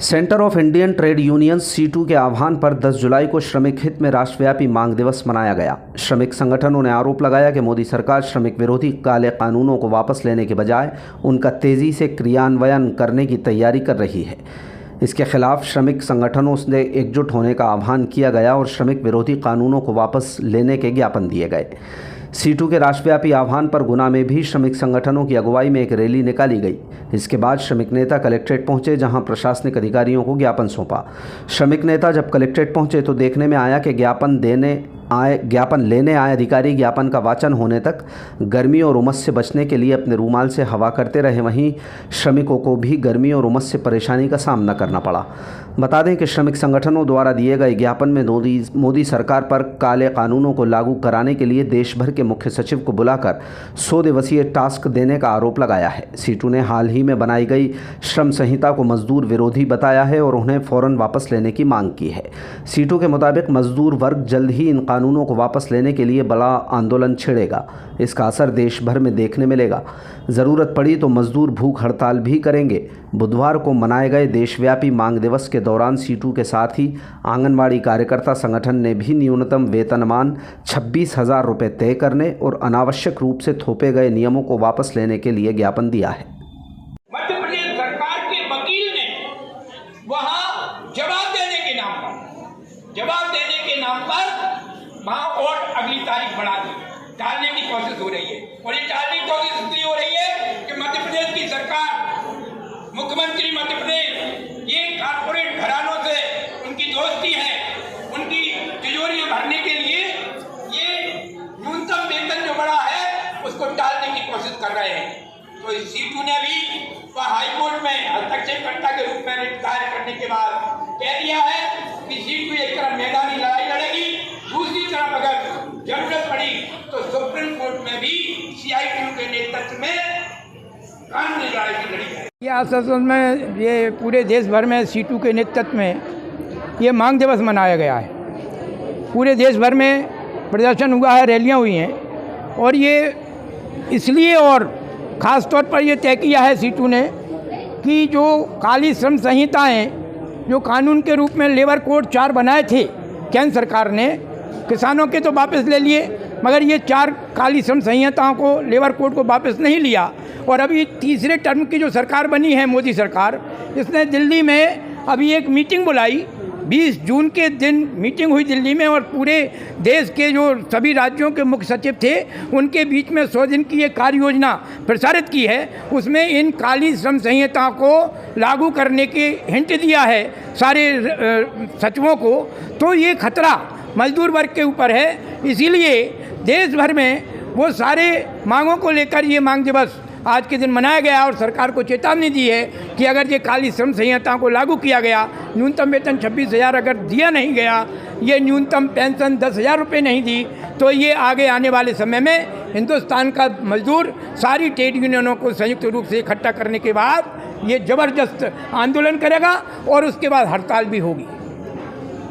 Centre of Indian trade unions CITU के आह्वान पर 10 जुलाई को श्रमिक हित में राष्ट्रव्यापी मांग दिवस मनाया गया। श्रमिक संगठनों ने आरोप लगाया कि मोदी सरकार श्रमिक विरोधी काले कानूनों को वापस लेने के बजाय उनका तेज़ी से क्रियान्वयन करने की तैयारी कर रही है। इसके खिलाफ श्रमिक संगठनों से एकजुट होने का आह्वान किया गया और श्रमिक विरोधी कानूनों को वापस लेने के ज्ञापन दिए गए। सीटू के राष्ट्रव्यापी आह्वान पर गुना में भी श्रमिक संगठनों की अगुवाई में एक रैली निकाली गई। इसके बाद श्रमिक नेता कलेक्ट्रेट पहुंचे, जहां प्रशासनिक अधिकारियों को ज्ञापन सौंपा। श्रमिक नेता जब कलेक्ट्रेट पहुंचे तो देखने में आया कि ज्ञापन लेने आए अधिकारी ज्ञापन का वाचन होने तक गर्मी और उमस से बचने के लिए अपने रूमाल से हवा करते रहे। वहीं श्रमिकों को भी गर्मी और उमस से परेशानी का सामना करना पड़ा। बता दें कि श्रमिक संगठनों द्वारा दिए गए ज्ञापन में मोदी सरकार पर काले कानूनों को लागू कराने के लिए देश भर के मुख्य सचिव को बुलाकर 100 दिवसीय टास्क देने का आरोप लगाया है। सीटू ने हाल ही में बनाई गई श्रम संहिता को मजदूर विरोधी बताया है और उन्हें फ़ौरन वापस लेने की मांग की है। सीटू के मुताबिक मजदूर वर्ग जल्द ही इन कानूनों को वापस लेने के लिए बड़ा आंदोलन छेड़ेगा। इसका असर देश भर में देखने मिलेगा। ज़रूरत पड़ी तो मजदूर भूख हड़ताल भी करेंगे। बुधवार को मनाए गए देशव्यापी मांग दिवस के दौरान सीटू के साथ ही आंगनबाड़ी कार्यकर्ता संगठन ने भी न्यूनतम वेतनमान 26,000 रुपये तय करने और अनावश्यक रूप से थोपे गए नियमों को वापस लेने के लिए ज्ञापन दिया है। मध्य प्रदेश सरकार के वकील ने वहां जवाब देने के नाम पर वहां और अगली तारीख बढ़ा दी, टालने की कोशिश हो रही है। और ये टालने की कोशिश इसलिए हो रही है कि मध्य प्रदेश की सरकार, मुख्यमंत्री मध्य प्रदेश, ये कारपोरेट घरानों से उनकी दोस्ती है। उनकी तिजोरियां भरने के लिए ये न्यूनतम वेतन जो बढ़ा है उसको टालने की कोशिश कर रहे हैं। तो इस सीटू ने भी हाईकोर्ट में हस्तक्षेपकर्ता के रूप में दायर करने के बाद कह दिया है कि सीटू एक तरफ मैदानी लड़ाई लड़ेगी, दूसरी तरफ अगर जरूरत पड़ी तो सुप्रीम कोर्ट में भी CITU के नेतृत्व में कानूनी लड़ाई की लड़ी है। ये आश्वासन में ये पूरे देश भर में सीटू के नेतृत्व में ये मांग दिवस मनाया गया है। पूरे देश भर में प्रदर्शन हुआ है, रैलियां हुई हैं और ये इसलिए और ख़ास तौर पर ये तय किया है सीटू ने कि जो काली श्रम संहिताएँ जो कानून के रूप में लेबर कोड 4 बनाए थे केंद्र सरकार ने, किसानों के तो वापस ले लिए, मगर ये 4 काली श्रम संहिताओं को, लेबर कोड को वापस नहीं लिया। और अभी तीसरे टर्म की जो सरकार बनी है मोदी सरकार, इसने दिल्ली में अभी एक मीटिंग बुलाई। 20 जून के दिन मीटिंग हुई दिल्ली में और पूरे देश के जो सभी राज्यों के मुख्य सचिव थे उनके बीच में 100 दिन की एक कार्य योजना प्रसारित की है। उसमें इन काली श्रम संहिताओं को लागू करने के हिंट दिया है सारे सचिवों को। तो ये खतरा मजदूर वर्ग के ऊपर है, इसीलिए देश भर में वो सारे मांगों को लेकर ये मांग दिवस आज के दिन मनाया गया और सरकार को चेतावनी दी है कि अगर ये काली श्रम संहिताओं को लागू किया गया, न्यूनतम वेतन 26,000 अगर दिया नहीं गया, ये न्यूनतम पेंशन 10,000 रुपये नहीं दी, तो ये आगे आने वाले समय में हिंदुस्तान का मजदूर सारी ट्रेड यूनियनों को संयुक्त रूप से इकट्ठा करने के बाद ये ज़बरदस्त आंदोलन करेगा और उसके बाद हड़ताल भी होगी।